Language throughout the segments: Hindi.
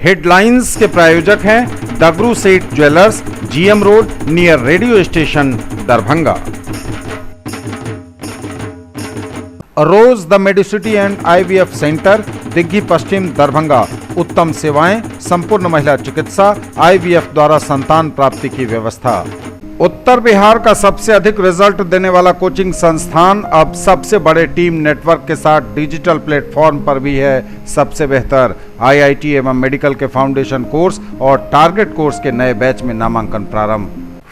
हेडलाइंस के प्रायोजक हैं Dagru Seth jewellers, GM road, near radio station, Darbhanga. Rose the medicity and IVF centre, Digghi Pashchim, Darbhanga. उत्तम सेवाएं, संपूर्ण महिला चिकित्सा, IVF द्वारा संतान प्राप्ति की व्यवस्था। उत्तर बिहार का सबसे अधिक रिजल्ट देने वाला कोचिंग संस्थान अब सबसे बड़े टीम नेटवर्क के साथ डिजिटल प्लेटफॉर्म पर भी है सबसे बेहतर। IIT एवं मेडिकल के फाउंडेशन कोर्स और टारगेट कोर्स के नए बैच में नामांकन प्रारंभ।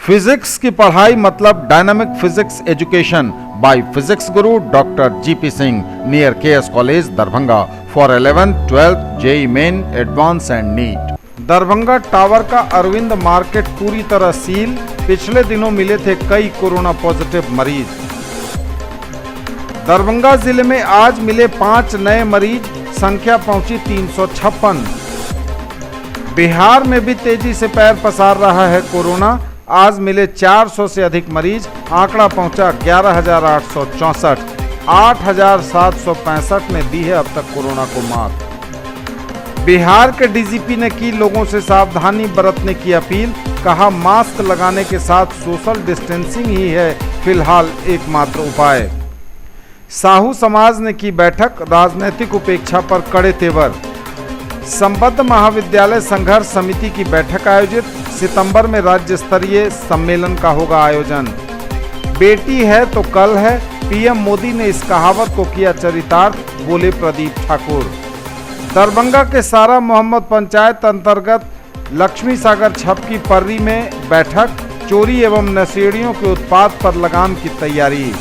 फिजिक्स की पढ़ाई मतलब dynamic physics education by physics Guru doctor GP Singh, near KS college, Darbhanga. For 11th, 12th, JEE main, advance and NEET. Darbhanga tower का अरविंद मार्केट पूरी तरह सील। पिछले दिनों मिले थे कई कोरोना पॉजिटिव मरीज। दरभंगा जिले में आज मिले 5 नए मरीज, संख्या पहुंची 356। बिहार में भी तेजी से पैर पसार रहा है कोरोना। आज मिले 400 से अधिक मरीज, आंकड़ा पहुंचा 11,864। 8,765 ने दी है अब तक कोरोना को मात। बिहार के DGP ने की लोगों से सावधानी बरतने की अपील। कहा मास्क लगाने के साथ सोशल डिस्टेंसिंग ही है फिलहाल एकमात्र उपाय। साहू समाज ने की बैठक, राजनीतिक उपेक्षा पर कड़े तेवर। संबद्ध महाविद्यालय संघर्ष समिति की बैठक आयोजित। सितंबर में राज्य स्तरीय सम्मेलन का होगा आयोजन। बेटी है तो कल है, PM मोदी ने इस कहावत को किया चरितार्थ, बोले प्रदीप ठाकुर। दरभंगा के सारा मोहम्मद पंचायत अंतर्गत लक्ष्मी सागर छपकी पर्री में बैठक। चोरी एवं नशेड़ियों के उत्पाद पर लगाम की तैयारी।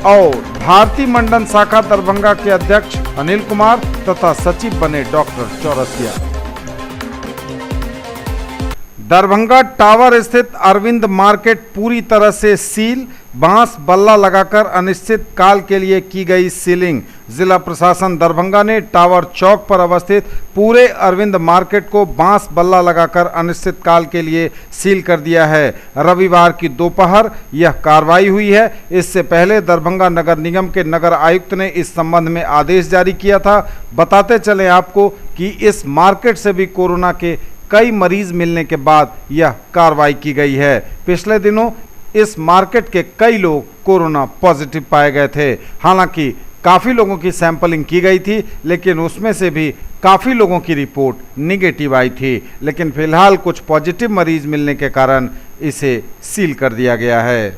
और भारतीय मंडन शाखा दरभंगा के अध्यक्ष अनिल कुमार तथा सचिव बने डॉक्टर चौरसिया। दरभंगा टावर स्थित अरविंद मार्केट पूरी तरह से सील। बांस बल्ला लगाकर अनिश्चित काल के लिए की गई सीलिंग। जिला प्रशासन दरभंगा ने टावर चौक पर अवस्थित पूरे अरविंद मार्केट को बांस बल्ला लगाकर अनिश्चित काल के लिए सील कर दिया है। रविवार की दोपहर यह कार्रवाई हुई है। इससे पहले दरभंगा नगर निगम के नगर आयुक्त ने इस संबंध में आदेश जारी किया था। बताते चलें आपको कि इस मार्केट से भी कोरोना के कई मरीज मिलने के बाद यह कार्रवाई की गई है। पिछले दिनों इस मार्केट के कई लोग कोरोना पॉजिटिव पाए गए थे। हालांकि काफ़ी लोगों की सैंपलिंग की गई थी, लेकिन उसमें से भी काफ़ी लोगों की रिपोर्ट निगेटिव आई थी। लेकिन फिलहाल कुछ पॉजिटिव मरीज मिलने के कारण इसे सील कर दिया गया है।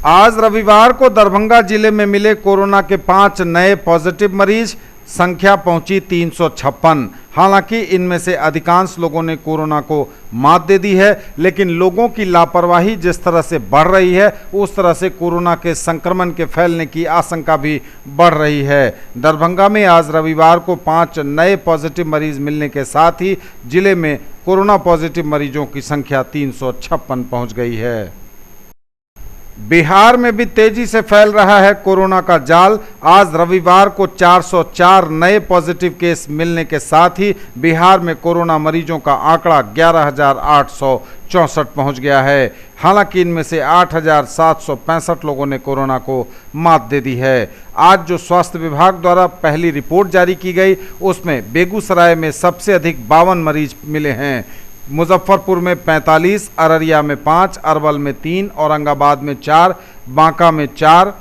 आज रविवार को दरभंगा जिले में मिले कोरोना के 5 नए पॉजिटिव मरीज, संख्या पहुंची 356। हालांकि इनमें से अधिकांश लोगों ने कोरोना को मात दे दी है, लेकिन लोगों की लापरवाही जिस तरह से बढ़ रही है उस तरह से कोरोना के संक्रमण के फैलने की आशंका भी बढ़ रही है। दरभंगा में आज रविवार को 5 नए पॉजिटिव मरीज मिलने के साथ ही जिले में कोरोना पॉजिटिव मरीजों की संख्या 356 पहुंच गई है। बिहार में भी तेजी से फैल रहा है कोरोना का जाल। आज रविवार को 404 नए पॉजिटिव केस मिलने के साथ ही बिहार में कोरोना मरीजों का आंकड़ा 11,864 पहुंच गया है। हालांकि इनमें से 8,765 लोगों ने कोरोना को मात दे दी है। आज जो स्वास्थ्य विभाग द्वारा पहली रिपोर्ट जारी की गई उसमें बेगूसराय में सबसे अधिक 52 मरीज मिले हैं। मुजफ्फरपुर में 45, अररिया में 5, अरवल में 3, औरंगाबाद में 4, बांका में 4,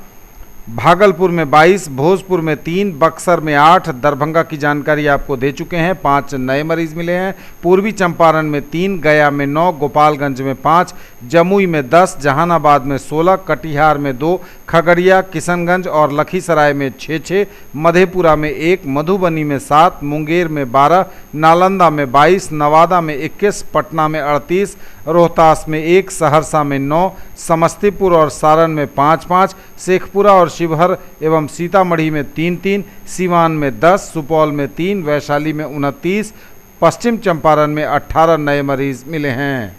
भागलपुर में 22, भोजपुर में 3, बक्सर में 8। दरभंगा की जानकारी आपको दे चुके हैं, 5 नए मरीज मिले हैं। पूर्वी चंपारण में 3, गया में 9, गोपालगंज में 5, जमुई में 10, जहानाबाद में 16, कटिहार में 2, खगड़िया, किशनगंज और लखीसराय में 6, मधेपुरा में 1, मधुबनी में 7, मुंगेर में 12, नालंदा में 22, नवादा में 21, पटना में 38, रोहतास में 1, सहरसा में 9, समस्तीपुर और सारण में 5, शेखपुरा और शिवहर एवं सीतामढ़ी में 3, सीवान में 10, सुपौल में 3, वैशाली में 29, पश्चिम चंपारण में 18 नए मरीज मिले हैं।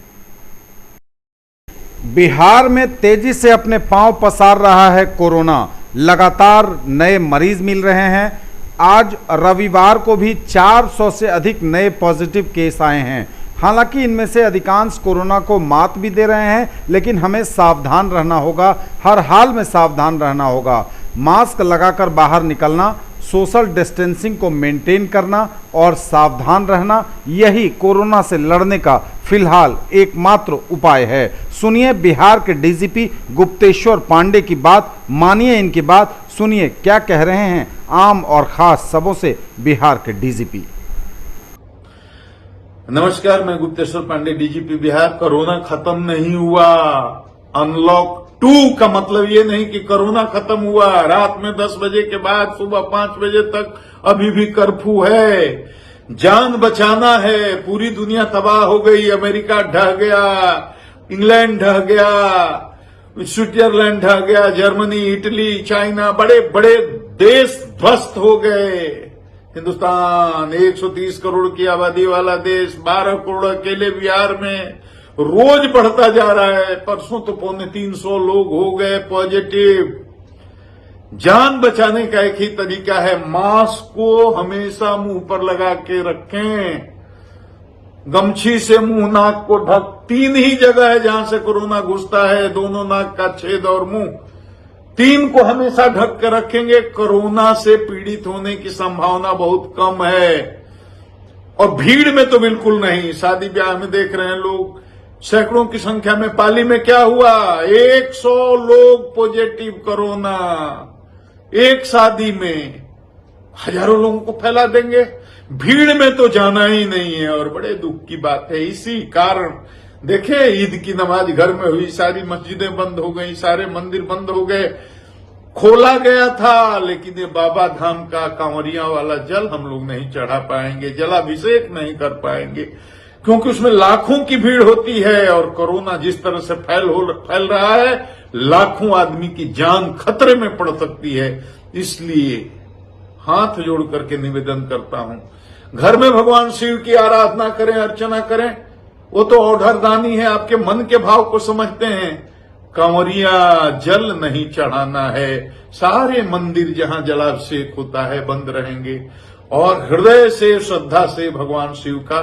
बिहार में तेजी से अपने पांव पसार रहा है कोरोना। लगातार नए मरीज मिल रहे हैं। आज रविवार को भी 400 से अधिक नए पॉजिटिव केस आए हैं। हालांकि इनमें से अधिकांश कोरोना को मात भी दे रहे हैं, लेकिन हमें सावधान रहना होगा, हर हाल में सावधान रहना होगा। मास्क लगाकर बाहर निकलना, सोशल डिस्टेंसिंग को मेंटेन करना और सावधान रहना यही कोरोना से लड़ने का फिलहाल एकमात्र उपाय है। सुनिए बिहार के डीजीपी गुप्तेश्वर पांडे की बात, मानिए इनकी बात, सुनिए क्या कह रहे हैं आम और खास सबों से बिहार के डीजीपी। नमस्कार, मैं गुप्तेश्वर पांडे, डीजीपी बिहार। कोरोना खत्म नहीं हुआ। अनलॉक 2 का मतलब ये नहीं कि कोरोना खत्म हुआ। रात में 10 बजे के बाद सुबह 5 बजे तक अभी भी कर्फ्यू है। जान बचाना है। पूरी दुनिया तबाह हो गई। अमेरिका ढह गया, इंग्लैंड ढह गया, स्विट्जरलैंड ढह गया, जर्मनी, इटली, चाइना, बड़े बड़े देश ध्वस्त हो गए। हिंदुस्तान 130 करोड़ की आबादी वाला देश, 12 करोड़ अकेले बिहार में रोज बढ़ता जा रहा है। परसों तो 350 लोग हो गए पॉजिटिव। जान बचाने का एक ही तरीका है, मास्क को हमेशा मुंह पर लगा के रखें। गमछी से मुंह नाक को ढक। 3 ही जगह है जहां से कोरोना घुसता है, दोनों नाक का छेद और मुंह। 3 को हमेशा ढक कर रखेंगे। कोरोना से पीड़ित होने की संभावना बहुत कम है। और भीड़ में तो बिल्कुल नहीं। शादी ब्याह में देख रहे हैं लोग सैकड़ों की संख्या में। पाली में क्या हुआ, 100 लोग पॉजिटिव कोरोना एक शादी में। हजारों लोगों को फैला देंगे। भीड़ में तो जाना ही नहीं है। और बड़े दुख की बात है, इसी कारण देखिए ईद की नमाज घर में हुई, सारी मस्जिदें बंद हो गई, सारे मंदिर बंद हो गए। खोला गया था, लेकिन ये बाबा धाम का कांवरिया वाला जल हम लोग नहीं चढ़ा पाएंगे, जलाभिषेक नहीं कर पाएंगे, क्योंकि उसमें लाखों की भीड़ होती है। और कोरोना जिस तरह से फैल रहा है, लाखों आदमी की जान खतरे में पड़ सकती है। इसलिए हाथ जोड़ करके निवेदन करता हूं, घर में भगवान शिव की आराधना करें, अर्चना करें। वो तो औढ़रदानी है, आपके मन के भाव को समझते हैं। कांवरिया जल नहीं चढ़ाना है। सारे मंदिर जहां जलाभिषेक होता है बंद रहेंगे। और हृदय से, श्रद्धा से भगवान शिव का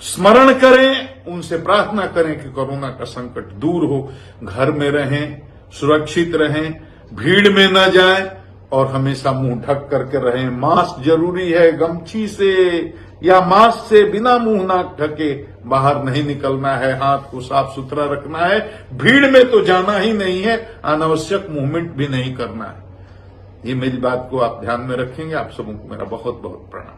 स्मरण करें, उनसे प्रार्थना करें कि कोरोना का संकट दूर हो। घर में रहें, सुरक्षित रहें, भीड़ में न जाएं और हमेशा मुंह ढक करके रहें। मास्क जरूरी है। गमछी से या मास्क से बिना मुंह नाक ढके बाहर नहीं निकलना है। हाथ को साफ सुथरा रखना है। भीड़ में तो जाना ही नहीं है। अनावश्यक मूवमेंट भी नहीं करना है। ये मेरी बात को आप ध्यान में रखेंगे। आप सबों को मेरा बहुत बहुत प्रणाम।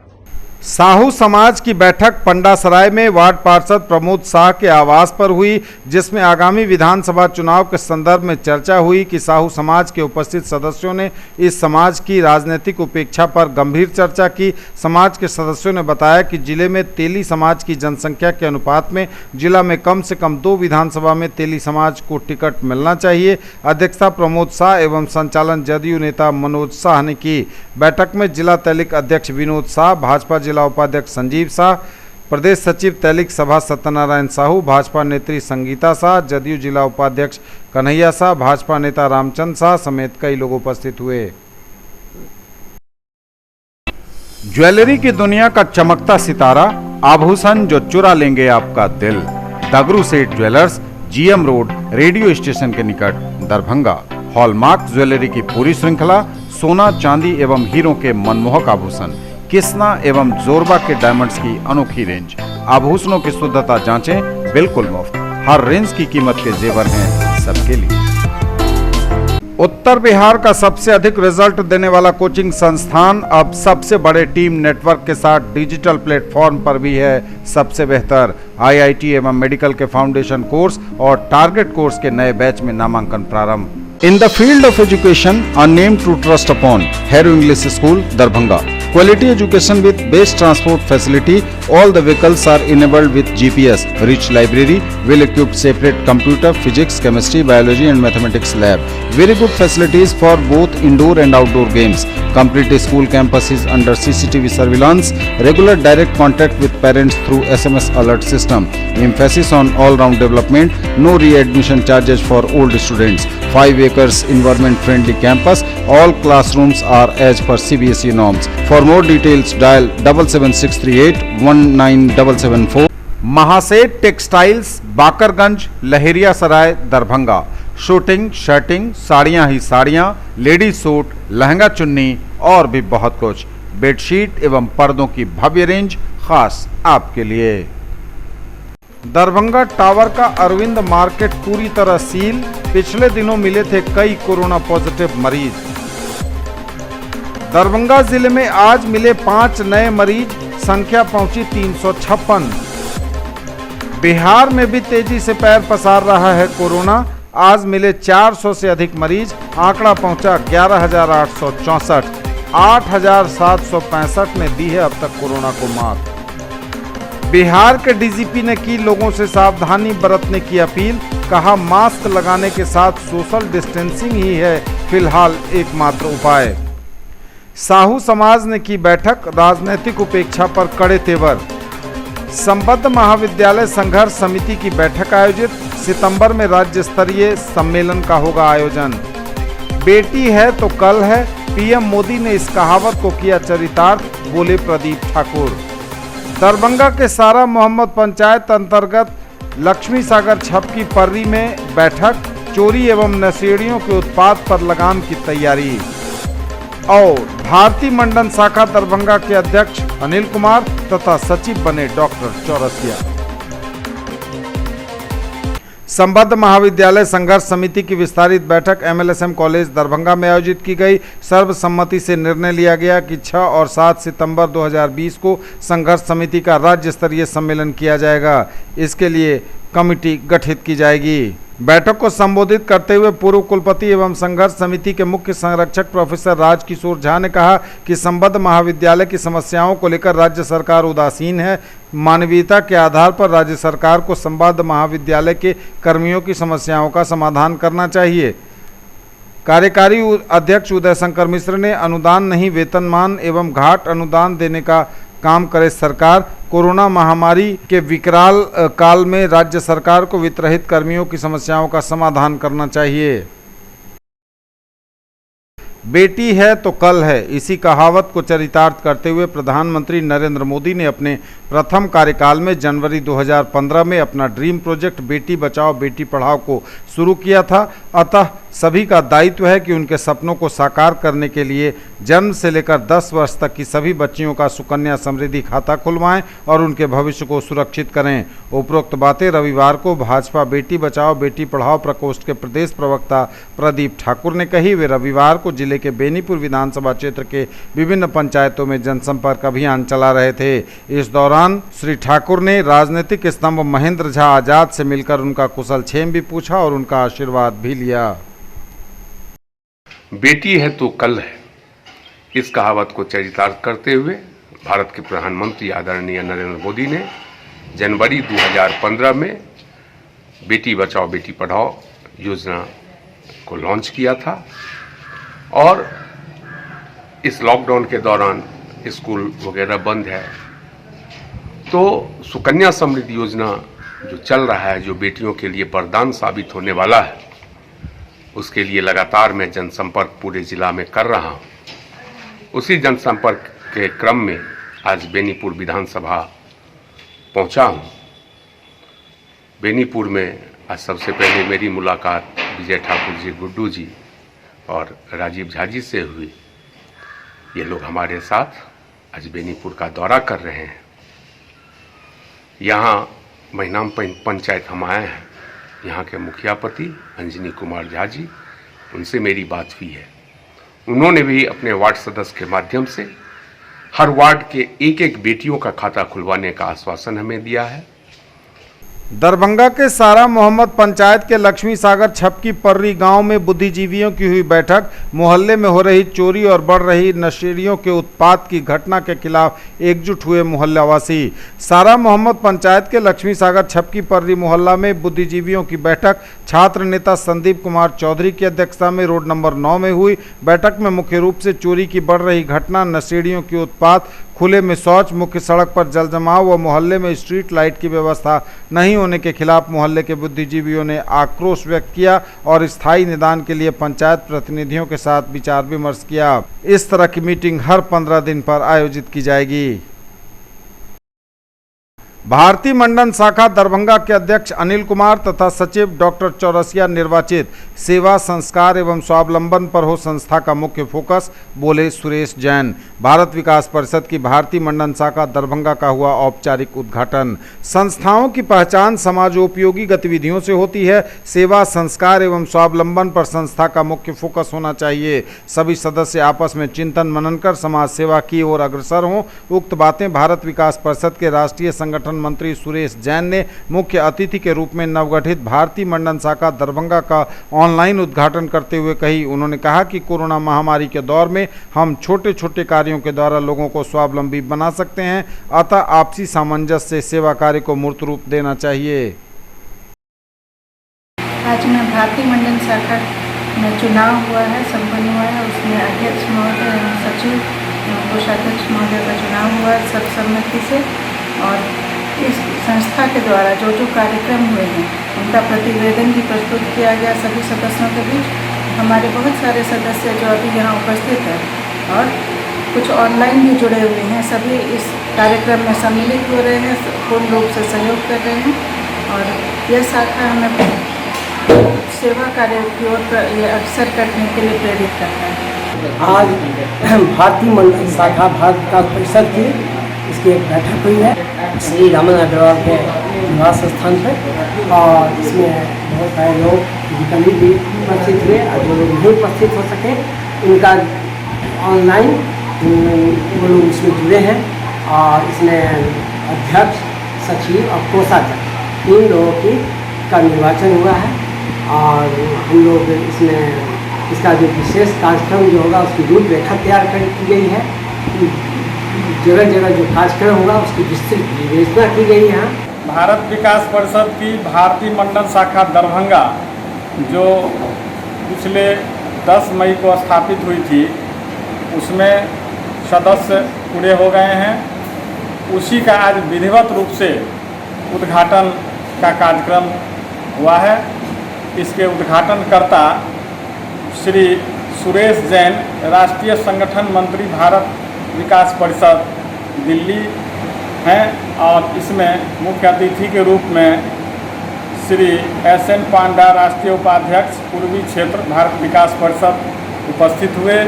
साहू समाज की बैठक पंडासराय में वार्ड पार्षद प्रमोद शाह के आवास पर हुई, जिसमें आगामी विधानसभा चुनाव के संदर्भ में चर्चा हुई कि साहू समाज के उपस्थित सदस्यों ने इस समाज की राजनीतिक उपेक्षा पर गंभीर चर्चा की। समाज के सदस्यों ने बताया कि जिले में तेली समाज की जनसंख्या के अनुपात में जिला में कम से कम 2 विधानसभा में तेली समाज को टिकट मिलना चाहिए। अध्यक्षता प्रमोद शाह एवं संचालन जदयू नेता मनोज शाह ने की। बैठक में जिला तैलिक अध्यक्ष विनोद शाह, भाजपा जिला उपाध्यक्ष संजीव शाह, प्रदेश सचिव तैलिक सभा सत्यनारायण साहू, भाजपा नेत्री संगीता शाह, जदयू जिला उपाध्यक्ष कन्हैया शाह, भाजपा नेता रामचंद्र शाह समेत कई लोग उपस्थित हुए। ज्वेलरी की दुनिया का चमकता सितारा, आभूषण जो चुरा लेंगे आपका दिल। दगरू Seth jewellers, GM road, radio station के निकट, दरभंगा। हॉलमार्क ज्वेलरी की पूरी श्रृंखला, सोना, चांदी एवं हीरों के मनमोहक आभूषण, किस्ना एवं जोरबा के डायमंड्स की अनोखी रेंज। आभूषणों की शुद्धता जांचें, बिल्कुल मुफ्त। हर रेंज की कीमत के जेवर हैं सबके लिए। उत्तर बिहार का सबसे अधिक रिजल्ट देने वाला कोचिंग संस्थान अब सबसे बड़े टीम नेटवर्क के साथ डिजिटल प्लेटफॉर्म पर भी है सबसे बेहतर। आईआईटी एवं मेडिकल के फाउंडेशन कोर्स और टारगेट कोर्स के नए बैच में नामांकन प्रारंभ। In the field of education, a name to trust upon, Hero English School, Darbhanga. Quality education with best transport facility. All the vehicles are enabled with GPS. Rich library, well-equipped separate computer, physics, chemistry, biology and mathematics lab. Very good facilities for both indoor and outdoor games. Complete school campus is under CCTV surveillance. Regular direct contact with parents through SMS alert system. Emphasis on all-round development. No re-admission charges for old students. 5 acres environment friendly campus. All classrooms are as per CBSE norms. For more details dial 77638 19774। Mahaseth textiles, Bakarganj, Laheria Sarai, Darbhanga. Shooting, shirting, साड़ियाँ ही साड़ियाँ, लेडीज सूट, लहंगा चुन्नी, और भी बहुत कुछ। बेडशीट एवं पर्दों की भव्य रेंज खास आपके लिए। दरभंगा टावर का अरविंद मार्केट पूरी तरह सील, पिछले दिनों मिले थे कई कोरोना पॉजिटिव मरीज। दरभंगा जिले में आज मिले 5 नए मरीज, संख्या पहुंची 356। बिहार में भी तेजी से पैर पसार रहा है कोरोना, आज मिले 400 से अधिक मरीज, आंकड़ा पहुंचा 11,864। 8,765 ने दी है अब तक कोरोना को मात। बिहार के डीजीपी ने की लोगों से सावधानी बरतने की अपील, कहा मास्क लगाने के साथ सोशल डिस्टेंसिंग ही है फिलहाल एकमात्र उपाय। साहू समाज ने की बैठक, राजनीतिक उपेक्षा पर कड़े तेवर। संबद्ध महाविद्यालय संघर्ष समिति की बैठक आयोजित, सितंबर में राज्य स्तरीय सम्मेलन का होगा आयोजन। बेटी है तो कल है, पीएम मोदी ने इस कहावत को किया चरितार्थ, बोले प्रदीप ठाकुर। दरभंगा के सारा मोहम्मद पंचायत अंतर्गत लक्ष्मी सागर छपकी पर्री में बैठक, चोरी एवं नशेड़ियों के उत्पाद पर लगाम की तैयारी। और भारतीय मंडन शाखा दरभंगा के अध्यक्ष अनिल कुमार तथा सचिव बने डॉक्टर चौरसिया। संबद्ध महाविद्यालय संघर्ष समिति की विस्तारित बैठक एमएलएसएम कॉलेज दरभंगा में आयोजित की गई। सर्वसम्मति से निर्णय लिया गया कि 6 और 7 सितंबर 2020 को संघर्ष समिति का राज्य स्तरीय सम्मेलन किया जाएगा। इसके लिए कमेटी गठित की जाएगी। बैठक को संबोधित करते हुए पूर्व कुलपति एवं संघर्ष समिति के मुख्य संरक्षक प्रोफेसर राजकिशोर झा ने कहा कि संबद्ध महाविद्यालय की समस्याओं को लेकर राज्य सरकार उदासीन है। मानवीयता के आधार पर राज्य सरकार को संबद्ध महाविद्यालय के कर्मियों की समस्याओं का समाधान करना चाहिए। कार्यकारी अध्यक्ष उदय शंकर मिश्र ने अनुदान नहीं वेतनमान एवं घाट अनुदान देने का काम करे सरकार। कोरोना महामारी के विकराल काल में राज्य सरकार को वित्तरहित कर्मियों की समस्याओं का समाधान करना चाहिए। बेटी है तो कल है, इसी कहावत को चरितार्थ करते हुए प्रधानमंत्री नरेंद्र मोदी ने अपने प्रथम कार्यकाल में जनवरी 2015 में अपना ड्रीम प्रोजेक्ट बेटी बचाओ बेटी पढ़ाओ को शुरू किया था। अतः सभी का दायित्व है कि उनके सपनों को साकार करने के लिए जन्म से लेकर 10 वर्ष तक की सभी बच्चियों का सुकन्या समृद्धि खाता खुलवाएं और उनके भविष्य को सुरक्षित करें। उपरोक्त बातें रविवार को भाजपा बेटी बचाओ बेटी पढ़ाओ प्रकोष्ठ के प्रदेश प्रवक्ता प्रदीप ठाकुर ने कही। वे रविवार को जिले के बेनीपुर विधानसभा क्षेत्र के विभिन्न पंचायतों में जनसंपर्क अभियान चला रहे थे। इस दौरान श्री ठाकुर ने राजनीतिक स्तंभ महेंद्र झा आजाद से मिलकर उनका कुशल क्षेम भी पूछा और उनका आशीर्वाद भी लिया। बेटी है तो कल है, इस कहावत को चरितार्थ करते हुए भारत के प्रधानमंत्री आदरणीय नरेंद्र मोदी ने जनवरी 2015 में बेटी बचाओ बेटी पढ़ाओ योजना को लॉन्च किया था। और इस लॉकडाउन के दौरान स्कूल वगैरह बंद है, तो सुकन्या समृद्धि योजना जो चल रहा है, जो बेटियों के लिए वरदान साबित होने वाला है, उसके लिए लगातार मैं जनसंपर्क पूरे जिला में कर रहा हूँ। उसी जनसंपर्क के क्रम में आज बेनीपुर विधानसभा पहुँचा हूँ। बेनीपुर में आज सबसे पहले मेरी मुलाकात विजय ठाकुर जी, गुड्डू जी और राजीव झा जी से हुई। ये लोग हमारे साथ आज बेनीपुर का दौरा कर रहे हैं। यहाँ महिनाम पंचायत हम आए हैं। यहाँ के मुखियापति अंजनी कुमार झा जी, उनसे मेरी बात हुई है। उन्होंने भी अपने वार्ड सदस्य के माध्यम से हर वार्ड के एक एक बेटियों का खाता खुलवाने का आश्वासन हमें दिया है। दरभंगा के सारा मोहम्मद पंचायत के लक्ष्मी सागर छपकी पर्री गांव में बुद्धिजीवियों की हुई बैठक। मोहल्ले में हो रही चोरी और बढ़ रही नशेड़ियों के उत्पात की घटना के खिलाफ एकजुट हुए मोहल्लावासी। सारा मोहम्मद पंचायत के लक्ष्मी सागर छपकी पर्री मोहल्ला में बुद्धिजीवियों की बैठक छात्र नेता संदीप कुमार चौधरी की अध्यक्षता में रोड नंबर 9 में हुई। बैठक में मुख्य रूप से चोरी की बढ़ रही घटना, नशेड़ियों की उत्पात, खुले में शौच, मुख्य सड़क पर जल जमाव व मोहल्ले में स्ट्रीट लाइट की व्यवस्था नहीं होने के खिलाफ मोहल्ले के बुद्धिजीवियों ने आक्रोश व्यक्त किया और स्थायी निदान के लिए पंचायत प्रतिनिधियों के साथ विचार विमर्श किया। इस तरह की मीटिंग हर 15 दिन पर आयोजित की जाएगी। भारतीय मंडन शाखा दरभंगा के अध्यक्ष अनिल कुमार तथा सचिव डॉक्टर चौरसिया निर्वाचित सेवा संस्कार एवं स्वावलंबन पर हो संस्था का मुख्य फोकस, बोले सुरेश जैन। भारत विकास परिषद की भारतीय मंडन शाखा दरभंगा का हुआ औपचारिक उद्घाटन। संस्थाओं की पहचान समाजोपयोगी गतिविधियों से होती है। सेवा संस्कार एवं स्वावलंबन पर संस्था का मुख्य फोकस होना चाहिए। सभी सदस्य आपस में चिंतन मनन कर समाज सेवा की ओर अग्रसर हों। उक्त बातें भारत विकास परिषद के राष्ट्रीय संगठन मंत्री सुरेश जैन ने मुख्य अतिथि के रूप में नवगठित भारतीय मंडन शाखा दरभंगा का ऑनलाइन उद्घाटन करते हुए कही। उन्होंने कहा कि कोरोना महामारी के दौर में हम छोटे छोटे कार्यों के द्वारा लोगों को स्वावलंबी बना सकते हैं, अतः आपसी सामंजस्य से सेवा कार्य को मूर्त रूप देना चाहिए। आज में भारतीय मंडन शाखा में चुनाव हुआ है, संपन्न हुआ है। उसमें अध्यक्ष महोदय एवं सचिव कोषाध्यक्ष महोदय का चुनाव हुआ है सर्वसम्मति से। और इस संस्था के द्वारा जो जो कार्यक्रम हुए हैं उनका प्रतिवेदन भी प्रस्तुत किया गया सभी सदस्यों के बीच। हमारे बहुत सारे सदस्य जो अभी यहाँ उपस्थित हैं और कुछ ऑनलाइन भी जुड़े हुए हैं, सभी इस कार्यक्रम में सम्मिलित हो रहे हैं, पूर्ण रूप से सहयोग कर रहे हैं। और यह शाखा हमें सेवा कार्य की ओर अग्रसर करने के लिए प्रेरित करता है। आज भारतीय मंडन शाखा भारत विकास परिषद की इसकी एक बैठक हुई है श्री रमन अग्रवाल के निवास स्थान पर, और इसमें बहुत सारे लोग जितने भी उपस्थित हुए और जो लोग नहीं उपस्थित हो सके उनका ऑनलाइन वो लोग इसमें जुड़े हैं। और इसमें अध्यक्ष, सचिव और कोषाध्यक्ष 3 लोगों का निर्वाचन हुआ है। और हम लोग इसमें इसका जो विशेष कार्यक्रम जो होगा उसकी रूपरेखा तैयार की गई है। जगह जगह जो कार्यक्रम होगा उसकी विस्तृत विवेचना की गई है। भारत विकास परिषद की भारतीय मंडन शाखा दरभंगा जो पिछले 10 मई को स्थापित हुई थी, उसमें सदस्य पूरे हो गए हैं। उसी का आज विधिवत रूप से उद्घाटन का कार्यक्रम हुआ है। इसके उद्घाटनकर्ता श्री सुरेश जैन, राष्ट्रीय संगठन मंत्री भारत विकास परिषद दिल्ली हैं। और इसमें मुख्य अतिथि के रूप में श्री SN पांडा, राष्ट्रीय उपाध्यक्ष पूर्वी क्षेत्र भारत विकास परिषद उपस्थित हुए।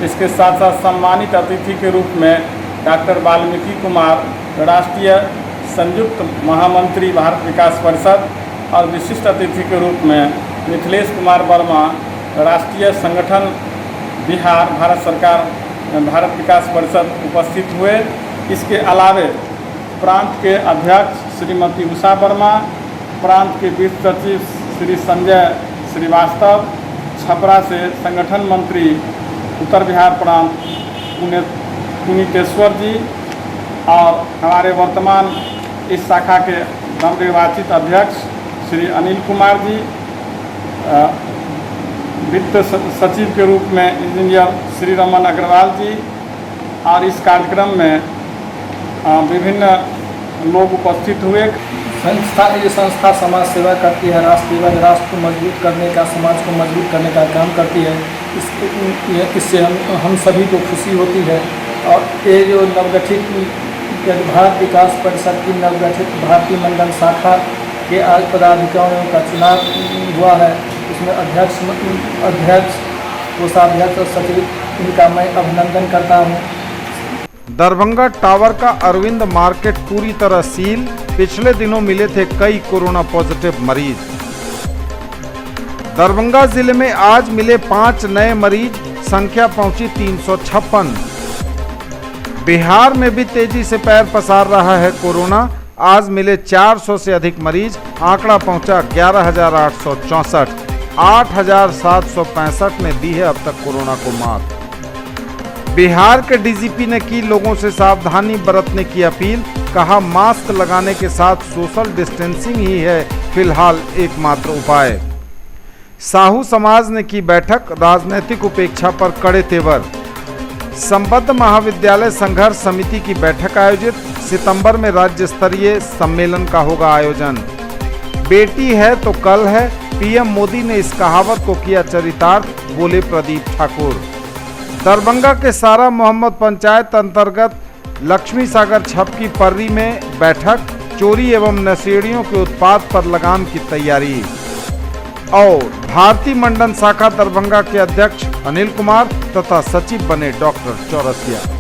इसके साथ साथ सम्मानित अतिथि के रूप में डॉक्टर वाल्मीकि कुमार, राष्ट्रीय संयुक्त महामंत्री भारत विकास परिषद, और विशिष्ट अतिथि के रूप में मिथिलेश कुमार वर्मा, राष्ट्रीय संगठन बिहार भारत सरकार भारत विकास परिषद उपस्थित हुए। इसके अलावे प्रांत के अध्यक्ष श्रीमती उषा वर्मा, प्रांत के वित्त सचिव श्री संजय श्रीवास्तव, छपरा से संगठन मंत्री उत्तर बिहार प्रांत पुनीतेश्वर जी, और हमारे वर्तमान इस शाखा के नवनिर्वाचित अध्यक्ष श्री अनिल कुमार जी, वित्त सचिव के रूप में इंजीनियर श्री रमन अग्रवाल जी। और इस कार्यक्रम में विभिन्न लोग उपस्थित हुए। ये संस्था समाज सेवा करती है, राष्ट्र को मजबूत करने का, समाज को मजबूत करने का काम करती है। इससे हम सभी को खुशी होती है। और ये जो नवगठित भारत विकास परिषद की नवगठित भारतीय मंडन शाखा के आज पदाधिकारियों का चुनाव हुआ है, उसमें अध्यक्ष, कोषाध्यक्ष और सचिव, इनका मैं अभिनंदन करता हूँ। दरभंगा टावर का अरविंद मार्केट पूरी तरह सील। पिछले दिनों मिले थे कई कोरोना पॉजिटिव मरीज। दरभंगा जिले में आज मिले 5 नए मरीज, संख्या पहुंची 356। बिहार में भी तेजी से पैर पसार रहा है कोरोना। आज मिले 400 से अधिक मरीज, आंकड़ा पहुंचा 11,864। 8,765 ने दी है अब तक कोरोना को मात। बिहार के डीजीपी ने की लोगों से सावधानी बरतने की अपील। कहा मास्क लगाने के साथ सोशल डिस्टेंसिंग ही है फिलहाल एकमात्र उपाय। साहू समाज ने की बैठक, राजनीतिक उपेक्षा पर कड़े तेवर। संबद्ध महाविद्यालय संघर्ष समिति की बैठक आयोजित। सितंबर में राज्य स्तरीय सम्मेलन का होगा आयोजन। बेटी है तो कल है, पीएम मोदी ने इस कहावत को किया चरितार्थ, बोले प्रदीप ठाकुर। दरभंगा के सारा मोहम्मद पंचायत अंतर्गत लक्ष्मी सागर छपकी पर्री में बैठक। चोरी एवं नशेड़ियों के उत्पाद पर लगाम की तैयारी। और भारतीय मंडन शाखा दरभंगा के अध्यक्ष अनिल कुमार तथा सचिव बने डॉक्टर चौरसिया।